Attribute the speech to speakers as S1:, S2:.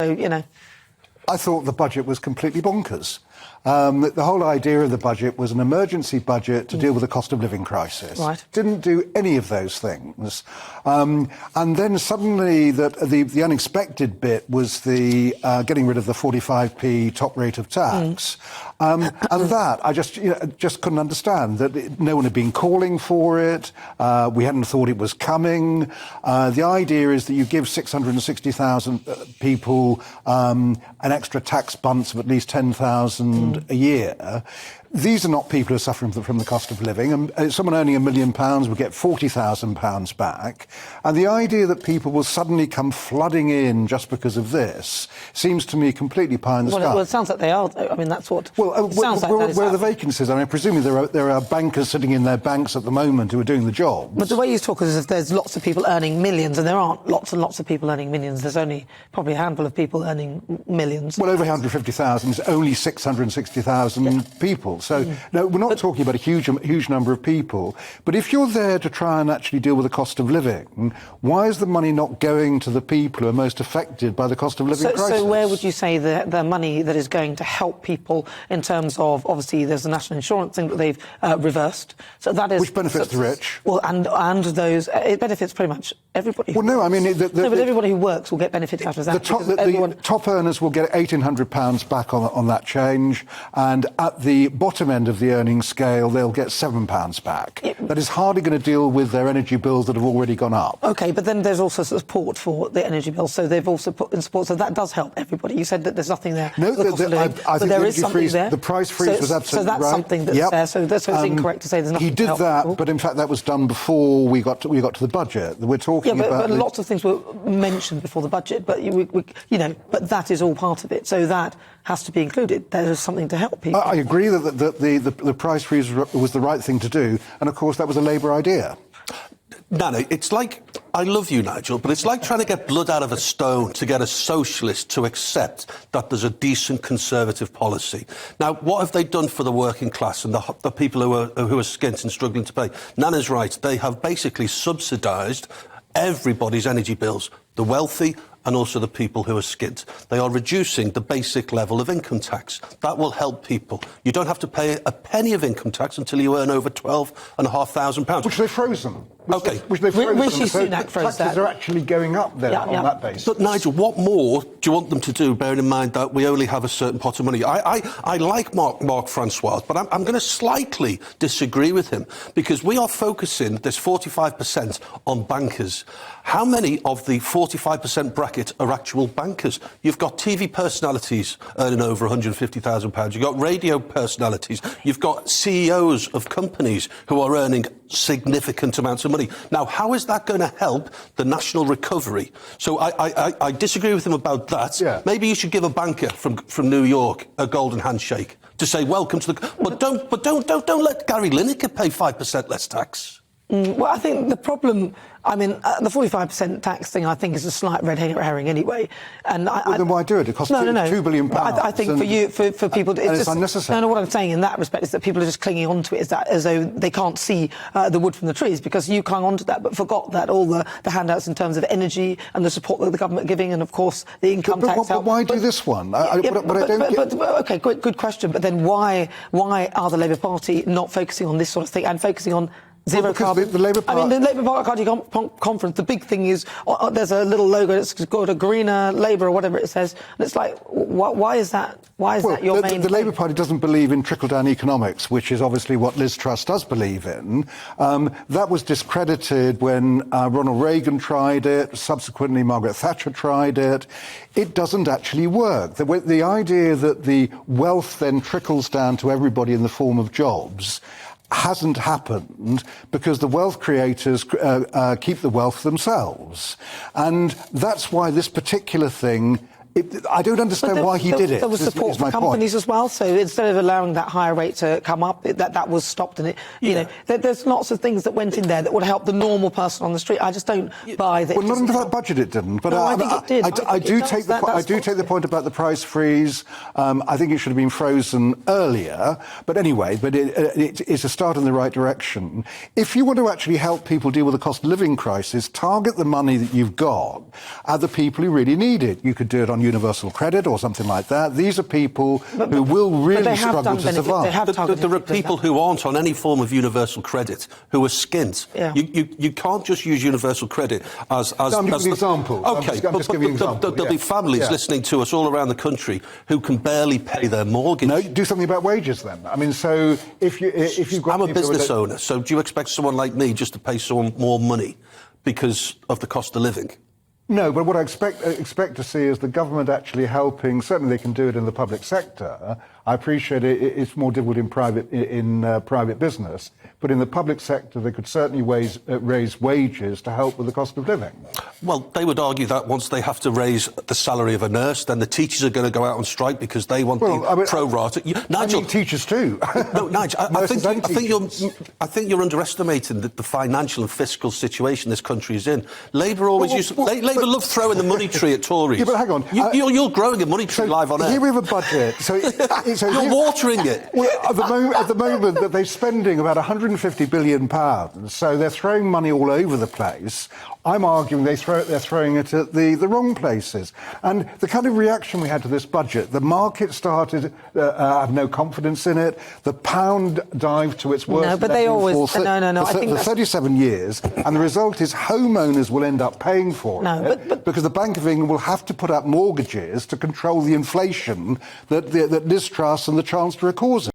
S1: So, you know.
S2: I thought the budget was completely bonkers. The whole idea of the budget was an emergency budget to deal with the cost of living crisis.
S1: Right.
S2: Didn't do any of those things. And then suddenly the unexpected bit was the getting rid of the 45p top rate of tax. And that I just couldn't understand, that no one had been calling for it. We hadn't thought it was coming. The idea is that you give 660,000 people an extra tax bunch of at least 10,000 a year. These are not people who are suffering from the cost of living. And someone earning £1 million will get £40,000 back. And the idea that people will suddenly come flooding in just because of this seems to me completely pie in the sky.
S1: Well, it sounds like they are. I mean, that's what.
S2: Well,
S1: sounds like
S2: where are the vacancies? I mean, presumably there are bankers sitting in their banks at the moment who are doing the job.
S1: But the way you talk is as if there's lots of people earning millions, and there aren't lots and lots of people earning millions. There's only probably a handful of people earning millions.
S2: Well, over 150,000 is only 660,000 people. So, no, we're not talking about a huge number of people. But if you're there to try and actually deal with the cost of living, why is the money not going to the people who are most affected by the cost of living crisis?
S1: So where would you say the money that is going to help people in terms of, obviously, there's the national insurance thing that they've reversed. So that is...
S2: Which benefits the rich.
S1: Well, and those... It benefits pretty much everybody.
S2: Well, no, I mean...
S1: but everybody who works will get benefits out of that.
S2: The top earners will get £1,800 back on that change, and at the bottom end of the earnings scale, they'll get £7 back. That is hardly going to deal with their energy bills that have already gone up.
S1: OK, but then there's also support for the energy bills, so they've also put in support, so that does help everybody. You said that there's nothing there.
S2: No, I think
S1: there is something there.
S2: The price freeze was absolutely right.
S1: So that's something that's there, so it's incorrect to say there's nothing.
S2: He did that, but in fact that was done before we got to the budget. We're talking about...
S1: but lots of things were mentioned before the budget, but, but that is all part of it, so that has to be included. There is something to help people.
S2: I agree that the price freeze was the right thing to do, and of course that was a Labour idea.
S3: Nana, it's like, I love you, Nigel, but it's like trying to get blood out of a stone to get a socialist to accept that there's a decent Conservative policy. Now, what have they done for the working class and the people who are skint and struggling to pay? Nana's right. They have basically subsidised everybody's energy bills, the wealthy and also the people who are skint. They are reducing the basic level of income tax. That will help people. You don't have to pay a penny of income tax until you earn over £12,500.
S2: Which they've frozen.
S1: Which they've frozen. Rishi Sunak froze that.
S2: Taxes are actually going up there on that basis.
S3: But, Nigel, what more do you want them to do, bearing in mind that we only have a certain pot of money? I like Mark Francois, but I'm going to slightly disagree with him, because we are focusing this 45% on bankers. How many of the 45% bracket are actual bankers? You've got TV personalities earning over £150,000. You've got radio personalities. You've got CEOs of companies who are earning significant amounts of money. Now, how is that going to help the national recovery? So I disagree with him about that. Yeah. Maybe you should give a banker from New York a golden handshake to say welcome to the... But don't let Gary Lineker pay 5% less tax.
S1: Well, I think the problem... I mean, the 45% tax thing, I think, is a slight red herring anyway. And
S2: then why do it? It costs £2 billion.
S1: I think for people...
S2: It's unnecessary.
S1: No, what I'm saying in that respect is that people are just clinging on to it as though they can't see the wood from the trees, because you clung on to that but forgot that all the handouts in terms of energy and the support that the government giving, and, of course, the income tax...
S2: But why do this one?
S1: OK, good question. But then why are the Labour Party not focusing on this sort of thing and focusing on... Zero carbon.
S2: The Labour Party...
S1: I mean, the Labour Party conference, the big thing is there's a little logo that's called a greener Labour or whatever it says. And it's like, why is that? Why is that your main...
S2: The Labour Party doesn't believe in trickle-down economics, which is obviously what Liz Truss does believe in. That was discredited when Ronald Reagan tried it. Subsequently, Margaret Thatcher tried it. It doesn't actually work. The idea that the wealth then trickles down to everybody in the form of jobs hasn't happened, because the wealth creators keep the wealth themselves. And that's why this particular thing... I don't understand why he did it.
S1: There was support for companies as well, so instead of allowing that higher rate to come up, that was stopped. And there's lots of things that went in there that would help the normal person on the street. I just don't buy that.
S2: Well, not under that budget it didn't. But
S1: no, I think it did.
S2: I do take the point about the price freeze. I think it should have been frozen earlier. But anyway, it's a start in the right direction. If you want to actually help people deal with the cost of living crisis, target the money that you've got at the people who really need it. You could do it on on universal credit or something like that. These are people who will really struggle to survive.
S3: There are people who aren't on any form of universal credit who are skint.
S1: Yeah.
S3: You can't just use universal credit as
S2: no, I'm giving an example.
S3: Okay,
S2: I'm just giving an example.
S3: There'll be families listening to us all around the country who can barely pay their mortgage.
S2: No, do something about wages then. I mean, so if you've got...
S3: I'm a business owner, so do you expect someone like me just to pay someone more money because of the cost of living?
S2: No, but what I expect to see is the government actually helping. Certainly, they can do it in the public sector. I appreciate it's more difficult in private business, but in the public sector, they could certainly raise wages to help with the cost of living.
S3: Well, they would argue that once they have to raise the salary of a nurse, then the teachers are going to go out on strike because they want the pro rata.
S2: Nigel, teachers too.
S3: No, Nigel, I think you're underestimating the financial and fiscal situation this country is in. Labour always Labour love throwing the money tree at Tories.
S2: Yeah, but hang on.
S3: You're growing a money tree live on air.
S2: Here we have a budget. So
S3: you're watering it.
S2: Well, at the moment that they're spending about £150 billion, so they're throwing money all over the place. I'm arguing they're throwing it at the wrong places. And the kind of reaction we had to this budget, the market started have no confidence in it. The pound dived to its worst level.
S1: No, but they always... No.
S2: I think for 37 years. And the result is homeowners will end up paying for it because the Bank of England will have to put up mortgages to control the inflation that Liz Truss and the Chancellor are causing.